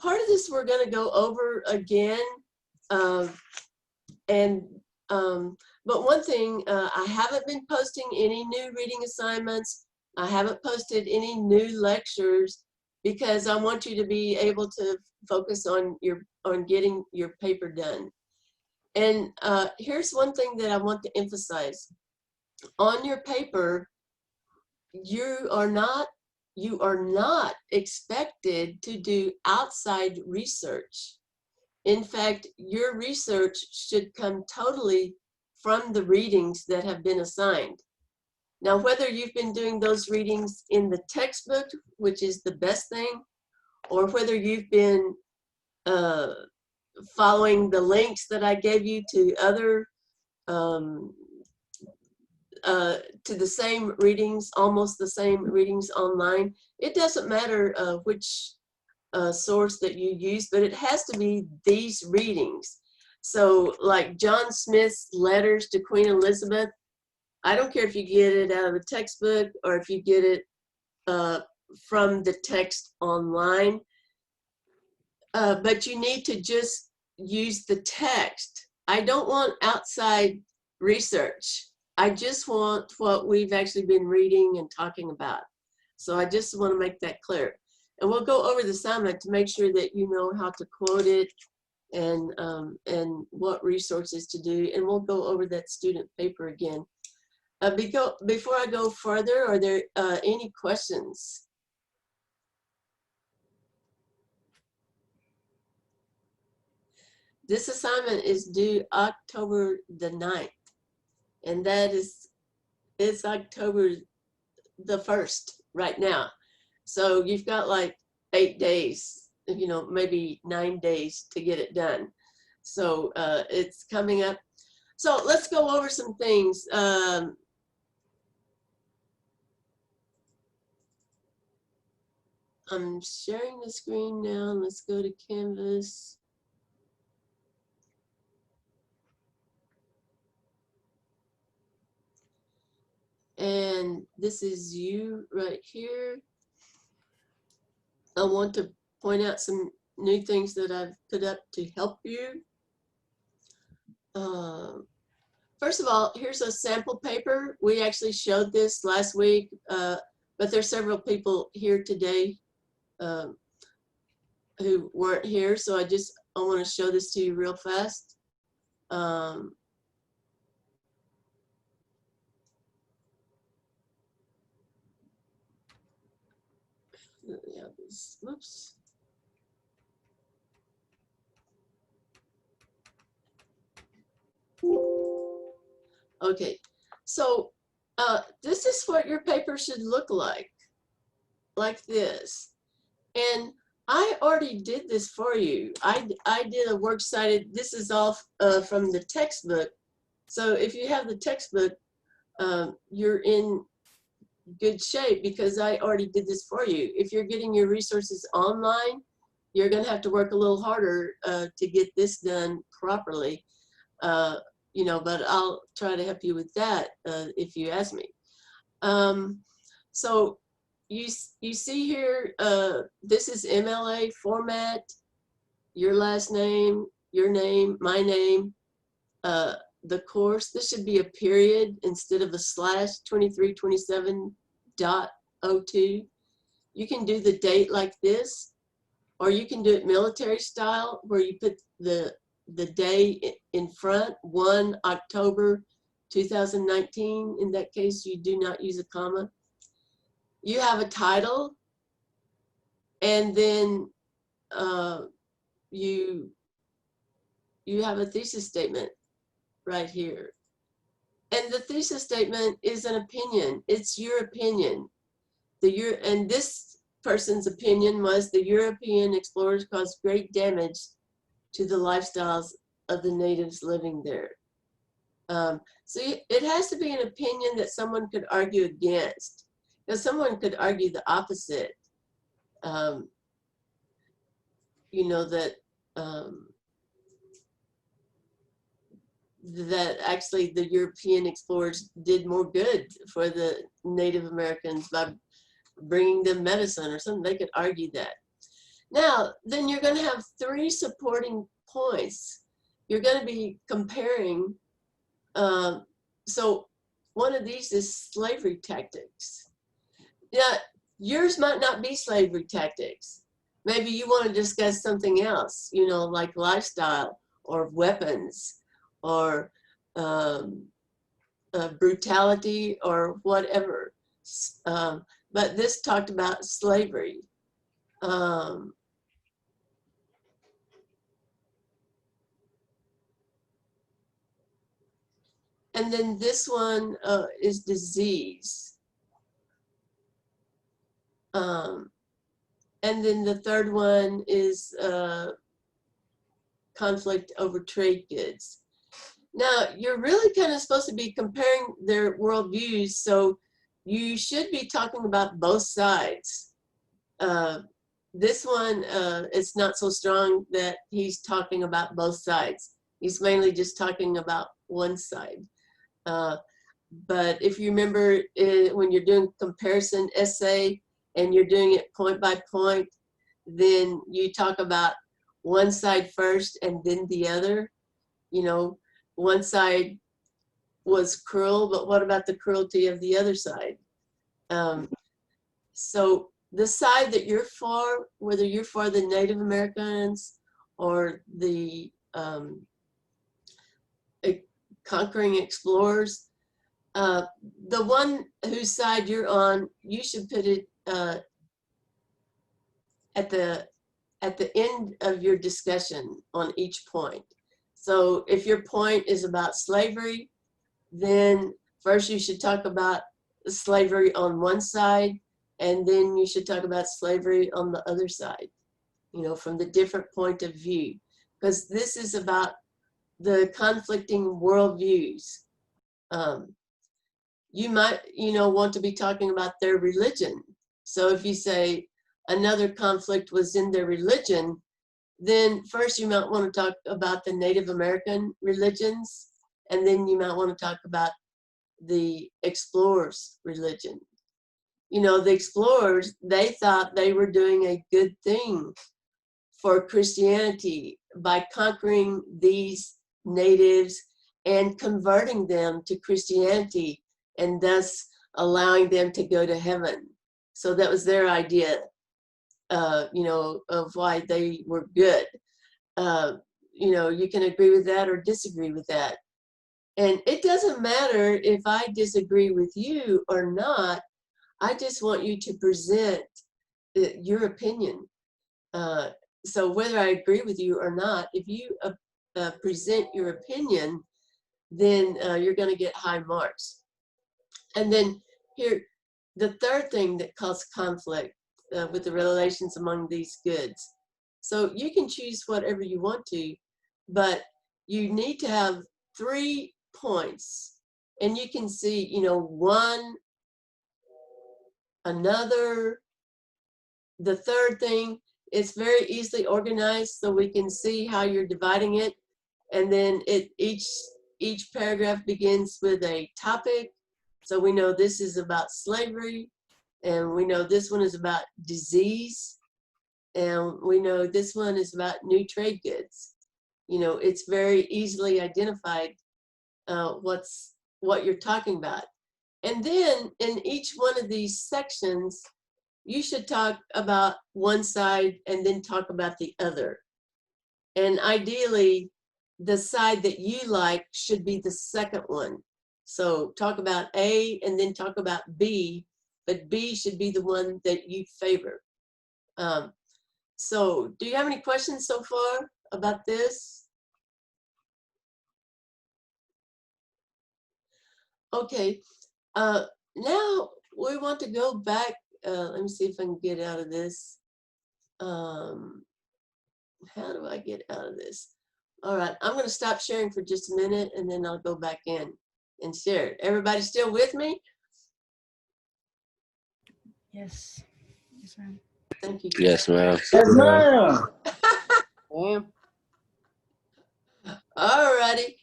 part of this we're going to go over again. But one thing, I haven't been posting any new reading assignments. I haven't posted any new lectures because I want you to be able to focus on getting your paper done. And here's one thing that I want to emphasize. On your paper, you are not expected to do outside research. In fact, your research should come totally from the readings that have been assigned. Now, whether you've been doing those readings in the textbook, which is the best thing, or whether you've been following the links that I gave you to other, to the same readings, almost the same readings online, it doesn't matter which source that you use, but it has to be these readings. So like John Smith's letters to Queen Elizabeth, I don't care if you get it out of the textbook or if you get it from the text online, but you need to just use the text. I don't want outside research. I just want what we've actually been reading and talking about. So I just want to make that clear. And we'll go over the assignment to make sure that you know how to quote it and what resources to do. And we'll go over that student paper again. Before I go further, are there any questions? This assignment is due October the 9th, and that is, it's October the 1st right now. So you've got like 8 days, you know, maybe 9 days to get it done. So it's coming up. So let's go over some things. I'm sharing the screen now. Let's go to Canvas. And this is you right here. I want to point out some new things that I've put up to help you. First of all, here's a sample paper. We actually showed this last week, but there's several people here today who weren't here, so I want to show this to you real fast. Yeah, this, whoops. Okay, so this is what your paper should look like this. And I already did this for you. I did a works cited. This is all from the textbook. So if you have the textbook, you're in good shape because I already did this for you. If you're getting your resources online, you're going to have to work a little harder to get this done properly. You know, but I'll try to help you with that if you ask me. So you see here, this is MLA format, your last name, your name, my name, the course. This should be a period instead of a slash, 2327.02. You can do the date like this, or you can do it military style where you put the day in front, 1 October 2019. In that case, you do not use a comma. You have a title, and then you have a thesis statement right here. And the thesis statement is an opinion. It's your opinion. And this person's opinion was the European explorers caused great damage to the lifestyles of the natives living there. So it has to be an opinion that someone could argue against. Now, someone could argue the opposite. You know, that that actually the European explorers did more good for the Native Americans by bringing them medicine or something. They could argue that. Now, then you're going to have 3 supporting points. You're going to be comparing. So one of these is slavery tactics. Yeah, yours might not be slavery tactics. Maybe you want to discuss something else, you know, like lifestyle or weapons or brutality or whatever. But this talked about slavery. And then this one is disease. And then the third one is conflict over trade goods. Now, you're really kind of supposed to be comparing their worldviews, so you should be talking about both sides. This one, it's not so strong that he's talking about both sides. He's mainly just talking about one side. But if you remember when you're doing comparison essay and you're doing it point by point, then you talk about one side first and then the other. You know, one side was cruel, but what about the cruelty of the other side? So the side that you're for, whether you're for the Native Americans or the conquering explorers, the one whose side you're on, you should put it at the end of your discussion on each point. So if your point is about slavery, then first you should talk about slavery on one side, and then you should talk about slavery on the other side, you know, from the different point of view, because this is about the conflicting worldviews. You might, you know, want to be talking about their religion. So if you say another conflict was in their religion, then first you might want to talk about the Native American religions, and then you might want to talk about the explorers' religion. You know, the explorers, they thought they were doing a good thing for Christianity by conquering these natives and converting them to Christianity and thus allowing them to go to heaven. So that was their idea, you know, of why they were good. You know, you can agree with that or disagree with that. And it doesn't matter if I disagree with you or not. I just want you to present your opinion. So whether I agree with you or not, if you present your opinion, then you're going to get high marks. And then here, the third thing that causes conflict with the relations among these goods. So you can choose whatever you want to, but you need to have 3 points. And you can see, you know, one, another, the third thing. It's very easily organized, so we can see how you're dividing it. And then each paragraph begins with a topic. So we know this is about slavery, and we know this one is about disease, and we know this one is about new trade goods. You know, it's very easily identified what you're talking about. And then in each one of these sections, you should talk about one side and then talk about the other. And ideally, the side that you like should be the second one. So talk about A and then talk about B, but B should be the one that you favor. So do you have any questions so far about this? Okay, now we want to go back. Let me see if I can get out of this. How do I get out of this? All right, I'm going to stop sharing for just a minute, and then I'll go back in and share it. Everybody still with me? Yes. Yes, ma'am. Thank you. Yes, ma'am. Yes, ma'am. All righty.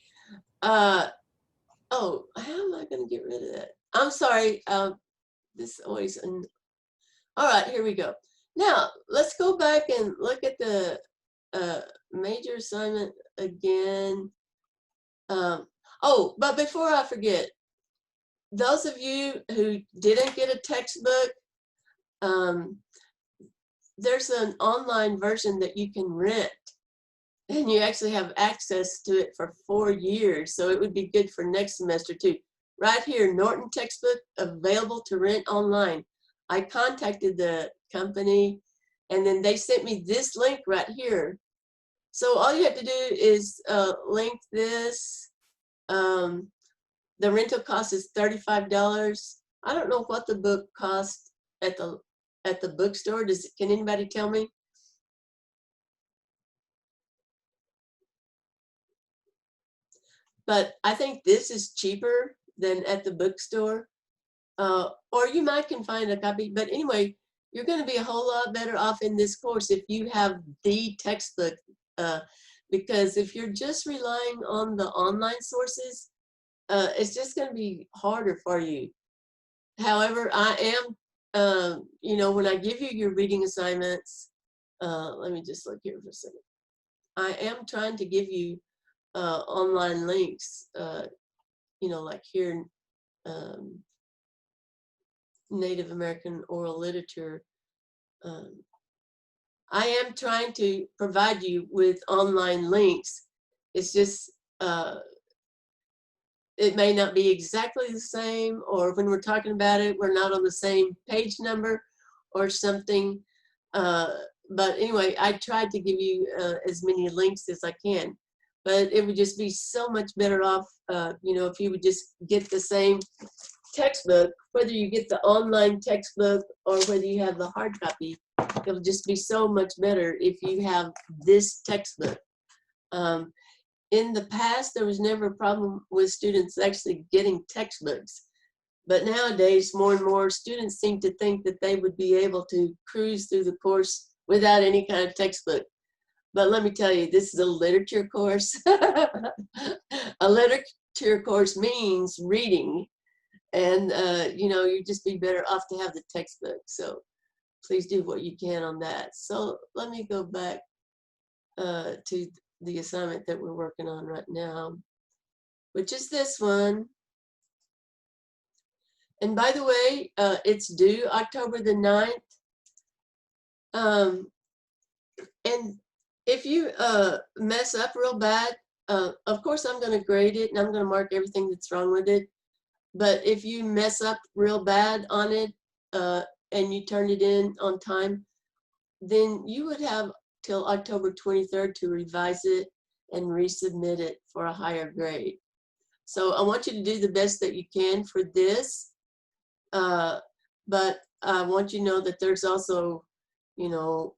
Oh, how am I going to get rid of that? I'm sorry. This always. All right, here we go. Now, let's go back and look at the major assignment again. Oh, but before I forget, those of you who didn't get a textbook, there's an online version that you can rent, and you actually have access to it for 4 years. So it would be good for next semester too. Right here, Norton textbook available to rent online. I contacted the company, and then they sent me this link right here. So all you have to do is link this. The rental cost is $35. I don't know what the book cost at the bookstore. Can anybody tell me? But I think this is cheaper than at the bookstore. Or you might can find a copy. But anyway, you're going to be a whole lot better off in this course if you have the textbook. Because if you're just relying on the online sources, it's just going to be harder for you. However, I am, you know, when I give you your reading assignments, let me just look here for a second. I am trying to give you online links, you know, like here, Native American oral literature. I am trying to provide you with online links. It's just, it may not be exactly the same, or when we're talking about it, we're not on the same page number or something. But anyway, I tried to give you as many links as I can, but it would just be so much better off, you know, if you would just get the same textbook, whether you get the online textbook or whether you have the hard copy. It'll just be so much better if you have this textbook. In the past, there was never a problem with students actually getting textbooks. But nowadays, more and more students seem to think that they would be able to cruise through the course without any kind of textbook. But let me tell you, this is a literature course. A literature course means reading. And, you know, you'd just be better off to have the textbook. So please do what you can on that. So let me go back to the assignment that we're working on right now, which is this one. And by the way, it's due October the 9th. And if you mess up real bad, of course I'm going to grade it and I'm going to mark everything that's wrong with it. But if you mess up real bad on it and you turn it in on time, then you would have till October 23rd to revise it and resubmit it for a higher grade. So I want you to do the best that you can for this. But I want you to know that there's also, you know,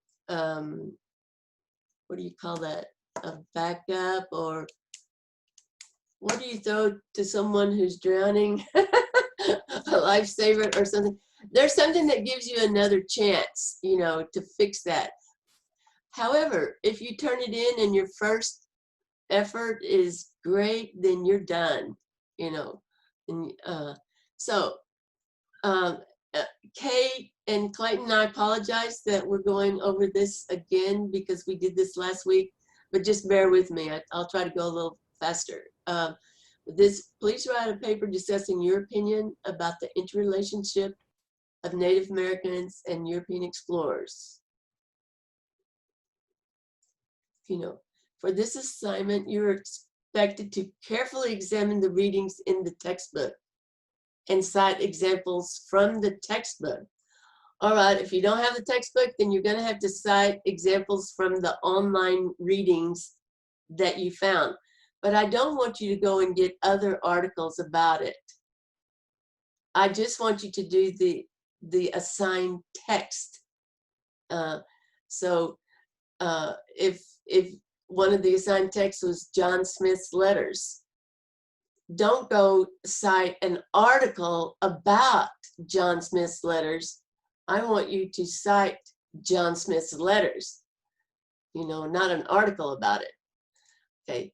what do you call that? A backup, or what do you throw to someone who's drowning? A lifesaver or something. There's something that gives you another chance, you know, to fix that. However, if you turn it in and your first effort is great, then you're done, you know. And Kate and Clayton, I apologize that we're going over this again because we did this last week, but just bear with me. I'll try to go a little faster. Please write a paper discussing your opinion about the interrelationship of Native Americans and European explorers. You know, for this assignment, you're expected to carefully examine the readings in the textbook and cite examples from the textbook. All right, if you don't have the textbook, then you're going to have to cite examples from the online readings that you found. But I don't want you to go and get other articles about it. I just want you to do the assigned text. If one of the assigned texts was John Smith's letters, don't go cite an article about John Smith's letters. I want you to cite John Smith's letters, you know, not an article about it. Okay.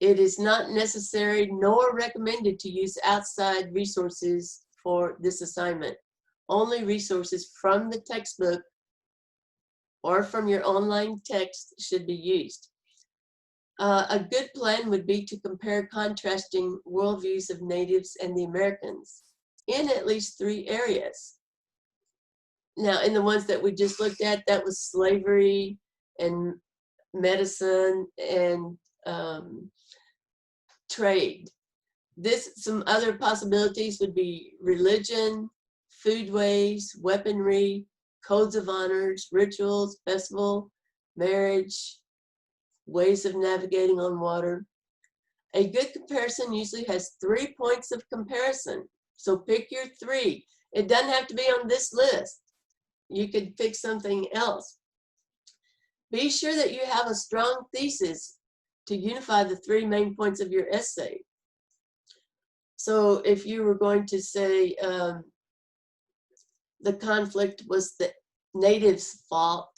It is not necessary nor recommended to use outside resources for this assignment. Only resources from the textbook or from your online text should be used. A good plan would be to compare contrasting worldviews of natives and the Americans in at least 3 areas. Now, in the ones that we just looked at, that was slavery and medicine and trade. Some other possibilities would be religion, foodways, weaponry, codes of honors, rituals, festival, marriage, ways of navigating on water. A good comparison usually has 3 points of comparison. So pick your 3. It doesn't have to be on this list. You could pick something else. Be sure that you have a strong thesis to unify the 3 main points of your essay. So if you were going to say the conflict was the natives' fault,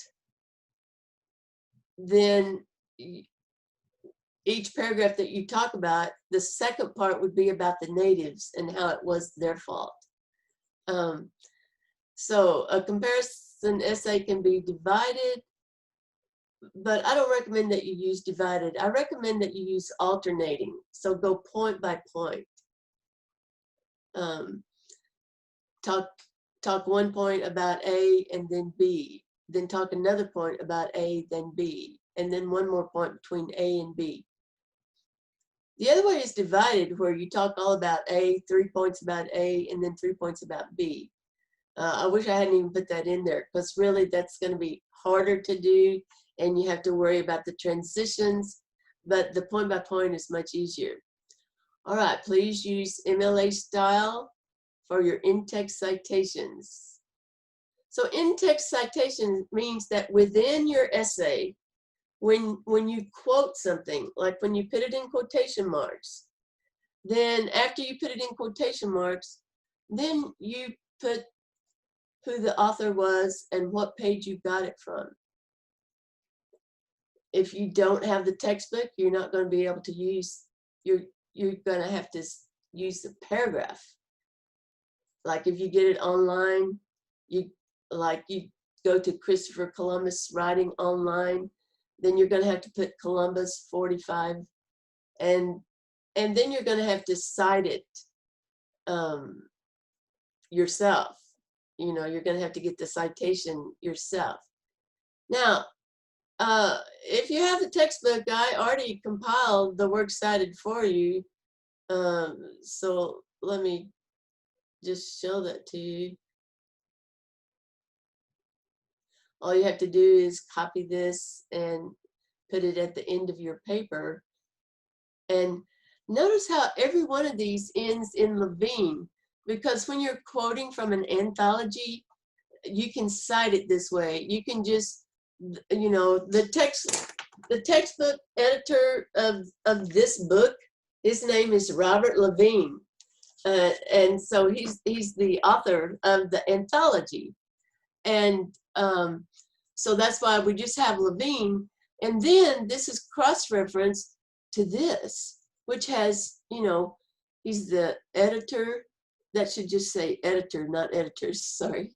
then each paragraph that you talk about, the second part would be about the natives and how it was their fault. So a comparison essay can be divided, but I don't recommend that you use divided. I recommend that you use alternating. So go point by point. Talk 1 point about A and then B, then talk another point about A, then B, and then 1 more point between A and B. The other way is divided, where you talk all about A, 3 points about A, and then 3 points about B. I wish I hadn't even put that in there, because really that's going to be harder to do, and you have to worry about the transitions, but the point by point is much easier. All right, please use MLA style for your in-text citations. So in-text citation means that within your essay, when you quote something, like when you put it in quotation marks, then after you put it in quotation marks, then you put who the author was and what page you got it from. If you don't have the textbook, you're not going to be able to use, you're going to have to use the paragraph. Like if you get it online, you go to Christopher Columbus writing online, then you're going to have to put Columbus 45, and then you're going to have to cite it yourself. You know, you're going to have to get the citation yourself. Now, if you have the textbook, I already compiled the works cited for you. So let me just show that to you. All you have to do is copy this and put it at the end of your paper. And notice how every one of these ends in Levine, because when you're quoting from an anthology, you can cite it this way. You can just, you know, the textbook editor of this book, his name is Robert Levine. And so he's the author of the anthology. And so that's why we just have Levine. And then this is cross-referenced to this, which has, you know, he's the editor. That should just say editor, not editors, sorry.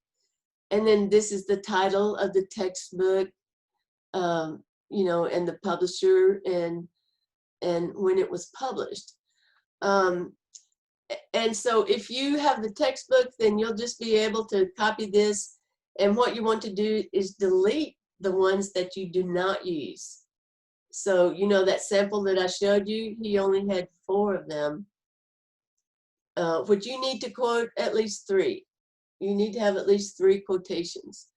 And then this is the title of the textbook, you know, and the publisher and when it was published. And so if you have the textbook, then you'll just be able to copy this. And what you want to do is delete the ones that you do not use. So, you know, that sample that I showed you, he only had 4 of them. Which you need to quote at least 3. You need to have at least 3 quotations.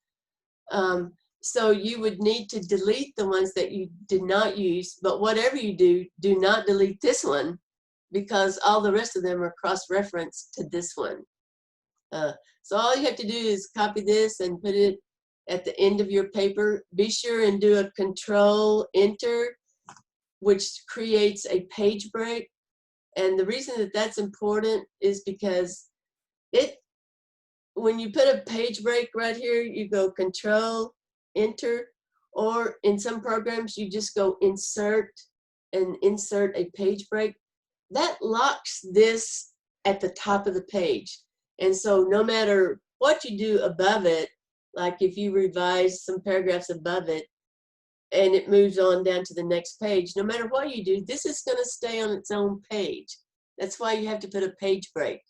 So you would need to delete the ones that you did not use, but whatever you do, do not delete this one, because all the rest of them are cross-referenced to this one. So all you have to do is copy this and put it at the end of your paper. Be sure and do a Control-Enter, which creates a page break. And the reason that that's important is because when you put a page break right here, you go Control-Enter, or in some programs, you just go Insert and insert a page break. That locks this at the top of the page. And so no matter what you do above it, Like if you revise some paragraphs above it and it moves on down to the next page, no matter what you do, this is going to stay on its own page. That's why you have to put a page break,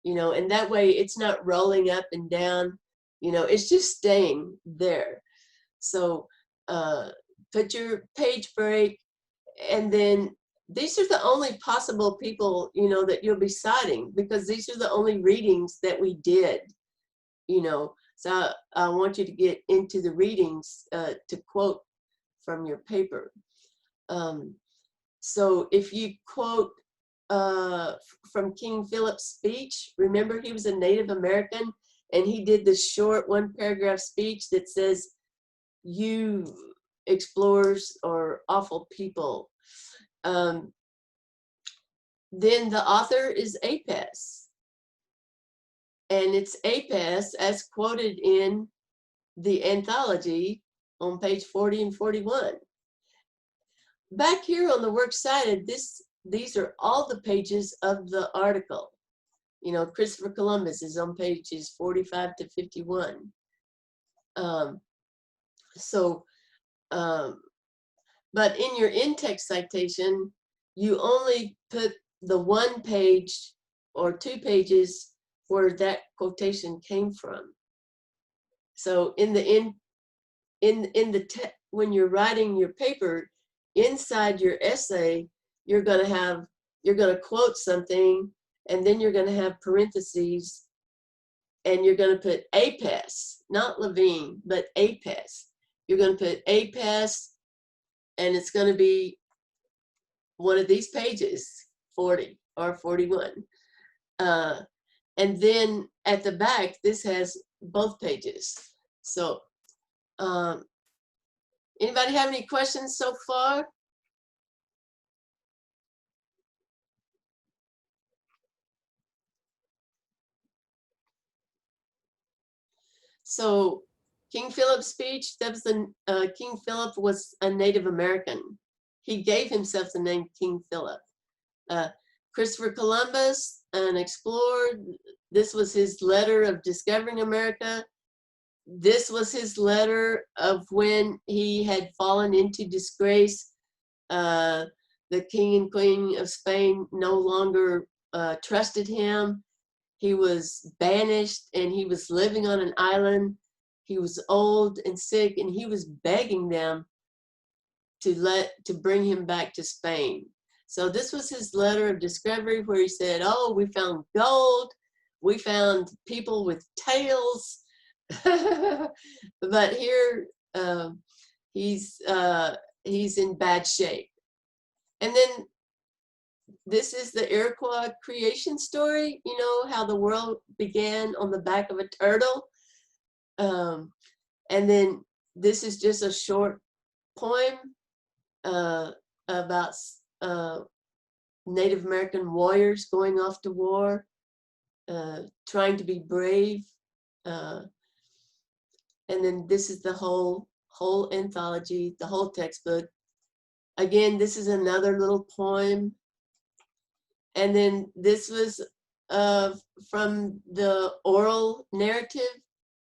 you know, and that way it's not rolling up and down, you know, it's just staying there. So put your page break, and then these are the only possible people, you know, that you'll be citing, because these are the only readings that we did, you know. So I want you to get into the readings to quote from your paper. So if you quote from King Philip's speech, remember he was a Native American, and he did this short 1-paragraph speech that says, "You explorers are awful people." Then the author is Apess, and it's Apess as quoted in the anthology on page 40 and 41. Back here on the works cited, these are all the pages of the article. You know, Christopher Columbus is on pages 45 to 51. But in your in-text citation, you only put the 1 page or 2 pages where that quotation came from. So when you're writing your paper, inside your essay, you're going to quote something, and then you're going to have parentheses, and you're going to put Apess, not Levine, but Apess. You're going to put Apess, and it's going to be one of these pages, 40 or 41. And then at the back, this has both pages. So anybody have any questions so far? So King Philip's speech, that was King Philip was a Native American. He gave himself the name King Philip. Christopher Columbus, an explorer, this was his letter of discovering America. This was his letter of when he had fallen into disgrace. The king and queen of Spain no longer trusted him. He was banished, and he was living on an island. He was old and sick, and he was begging them to bring him back to Spain. So this was his letter of discovery, where he said, "Oh, we found gold, we found people with tails," but here he's in bad shape. And then this is the Iroquois creation story, you know, how the world began on the back of a turtle. And then this is just a short poem about Native American warriors going off to war, trying to be brave. And then this is the whole anthology, the whole textbook. Again, this is another little poem. And then this was from the oral narrative.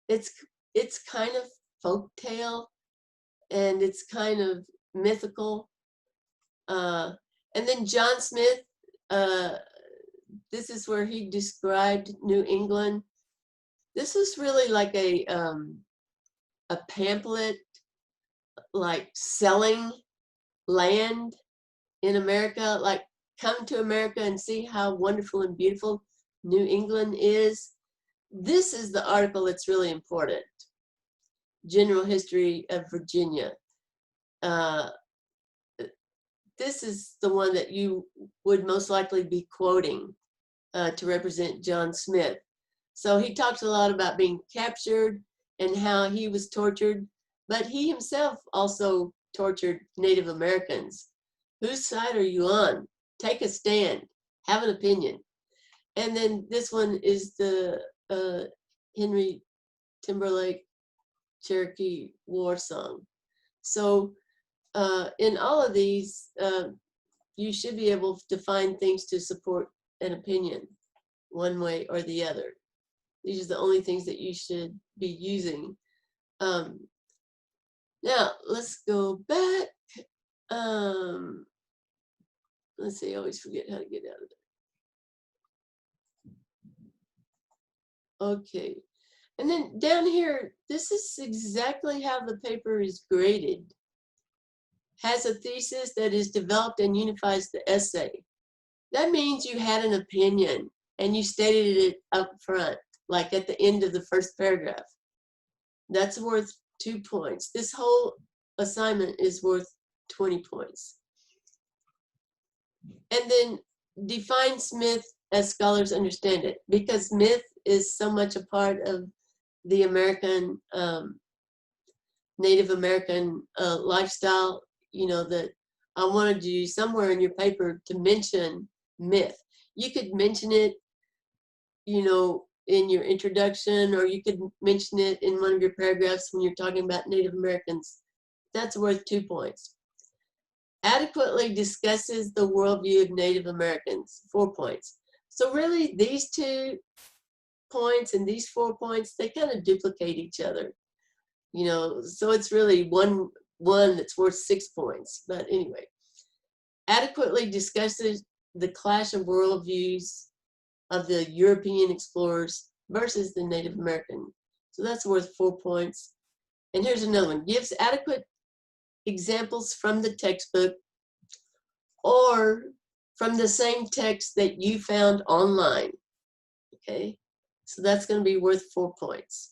It's kind of folktale, and it's kind of mythical. And then John Smith, this is where he described New England. This was really like a pamphlet, like selling land in America, like come to America and see how wonderful and beautiful New England is. This is the article that's really important. General History of Virginia. This is the one that you would most likely be quoting to represent John Smith. So he talks a lot about being captured and how he was tortured, but he himself also tortured Native Americans. Whose side are you on? Take a stand, have an opinion. And then this one is the Henry Timberlake Cherokee War Song. So in all of these, you should be able to find things to support an opinion one way or the other. These are the only things that you should be using. Now, let's go back. Let's see, I always forget how to get out of there. Okay. And then down here, this is exactly how the paper is graded. Has a thesis that is developed and unifies the essay. That means you had an opinion and you stated it up front, like at the end of the first paragraph. That's worth 2 points. This whole assignment is worth 20 points. And then define Smith as scholars understand it, because myth is so much a part of the American, Native American lifestyle, you know, that I wanted you somewhere in your paper to mention myth. You could mention it, you know, in your introduction, or you could mention it in one of your paragraphs when you're talking about Native Americans. That's worth 2 points. Adequately discusses the worldview of Native Americans, 4 points. So really these 2 points and these 4 points, they kind of duplicate each other, you know, so it's really one that's worth 6 points. But anyway, adequately discusses the clash of worldviews of the European explorers versus the Native American. So that's worth 4 points. And here's another one. Gives adequate examples from the textbook or from the same text that you found online. Okay, so that's going to be worth 4 points.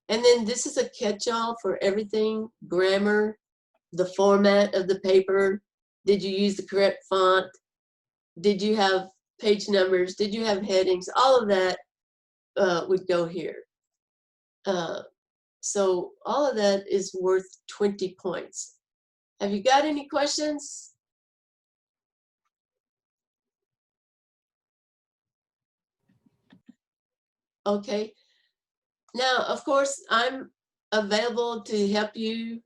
And then this is a catch-all for everything: grammar, the format of the paper. Did you use the correct font? Did you have page numbers? Did you have headings? All of that would go here. So all of that is worth 20 points. Have you got any questions? Okay. Now, of course, I'm available to help you.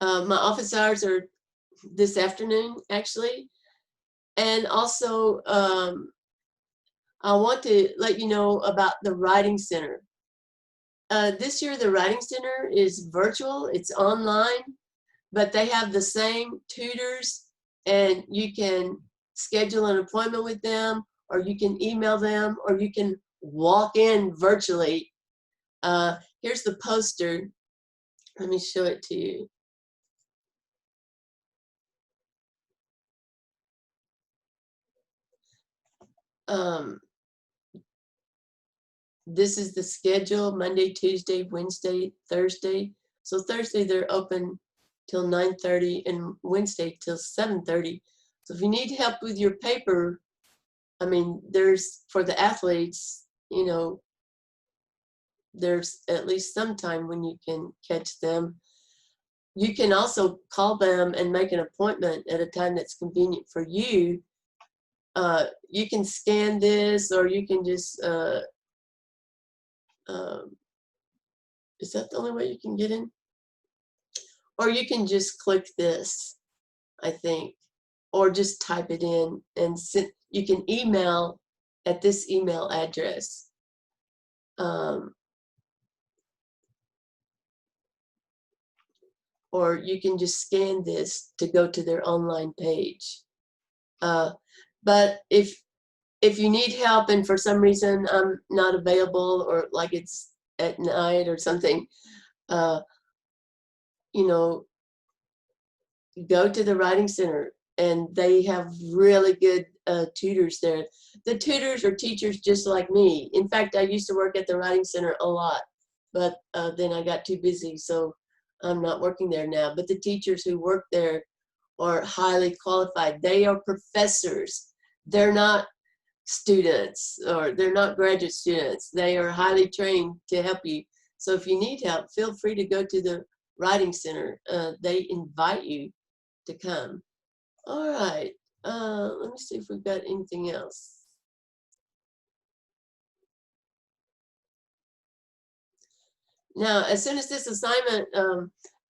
My office hours are this afternoon, actually. And also, I want to let you know about the Writing Center. This year, the Writing Center is virtual. It's online, but they have the same tutors, and you can schedule an appointment with them, or you can email them, or you can walk in virtually. Here's the poster. Let me show it to you. This is the schedule: Monday, Tuesday, Wednesday, Thursday. So Thursday they're open till 9:30 and Wednesday till 7:30. So if you need help with your paper, I mean, there's, for the athletes, you know, there's at least some time when you can catch them. You can also call them and make an appointment at a time that's convenient for you. You can scan this, or you can just, is that the only way you can get in? Or you can just click this, I think, or just type it in and send. You can email at this email address. Or you can just scan this to go to their online page. But if you need help and for some reason I'm not available, or like it's at night or something, you know, go to the Writing Center, and they have really good tutors there. The tutors are teachers just like me. In fact, I used to work at the Writing Center a lot, but then I got too busy, so I'm not working there now. But the teachers who work there are highly qualified. They are professors. They're not students, or they're not graduate students. They are highly trained to help you. So if you need help, feel free to go to the Writing Center. They invite you to come. All right, let me see if we've got anything else. Now, as soon as this assignment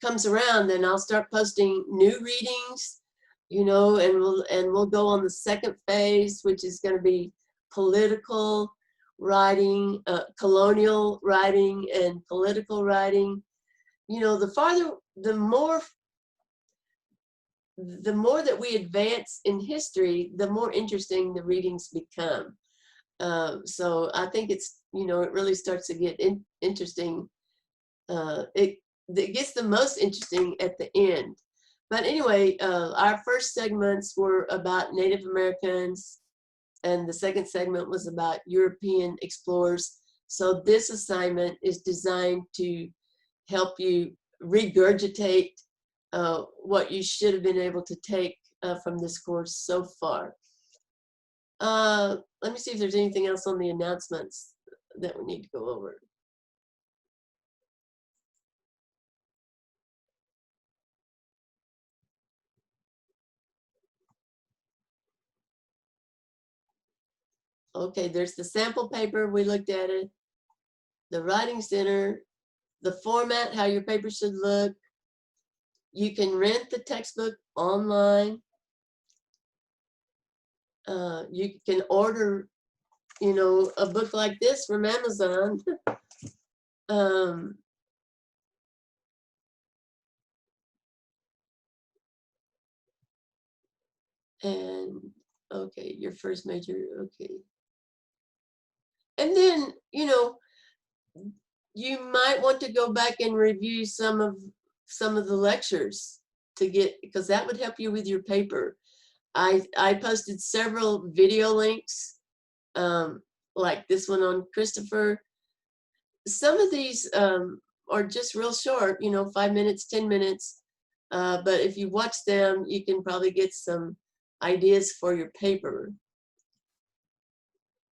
comes around, then I'll start posting new readings, you know, and we'll go on the second phase, which is going to be political. writing, colonial writing, and political writing. You know, the more that we advance in history, the more interesting the readings become. So I think it's, you know, it really starts to get interesting. It gets the most interesting at the end. But anyway, our first segments were about Native Americans, and the second segment was about European explorers. So this assignment is designed to help you regurgitate what you should have been able to take from this course so far. Let me see if there's anything else on the announcements that we need to go over. Okay, there's the sample paper, we looked at it, the writing center, the format, how your paper should look. You can rent the textbook online. You can order, you know, a book like this from Amazon. And okay, your first major, okay. And then, you know, you might want to go back and review some of the lectures to get, because that would help you with your paper. I posted several video links, like this one on Christopher. Some of these are just real short, you know, 5 minutes, 10 minutes. But if you watch them, you can probably get some ideas for your paper.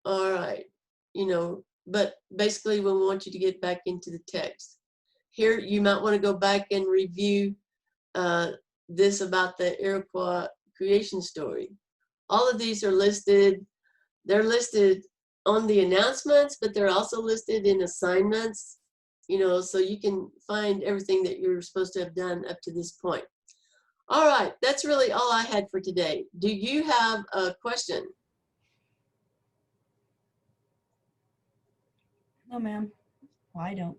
All right, you know, but basically we want you to get back into the text. Here, you might want to go back and review this about the Iroquois creation story. All of these are listed. They're listed on the announcements, but they're also listed in assignments, you know, so you can find everything that you're supposed to have done up to this point. All right, that's really all I had for today. Do you have a question? No, ma'am. Well, I don't.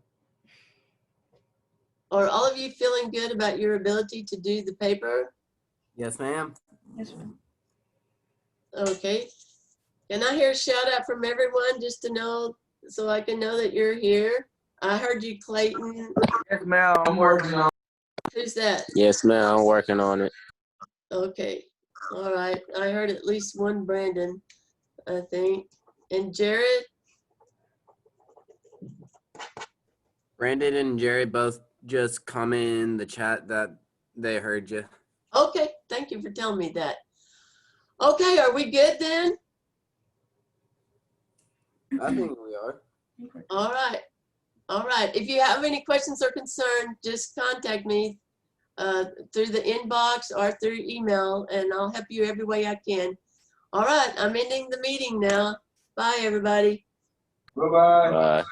Are all of you feeling good about your ability to do the paper? Yes, ma'am. Yes, ma'am. Okay. Can I hear a shout out from everyone just to know, so I can know that you're here? I heard you, Clayton. Yes, ma'am. I'm working on. Who's that? Yes, ma'am. I'm working on it. Okay. All right. I heard at least one Brandon, I think. And Jared? Brandon and Jerry both just comment in the chat that they heard you. Okay. Thank you for telling me that. Okay. Are we good then? I think we are. All right. All right. If you have any questions or concerns, just contact me through the inbox or through email, and I'll help you every way I can. All right. I'm ending the meeting now. Bye, everybody. Bye-bye. Bye.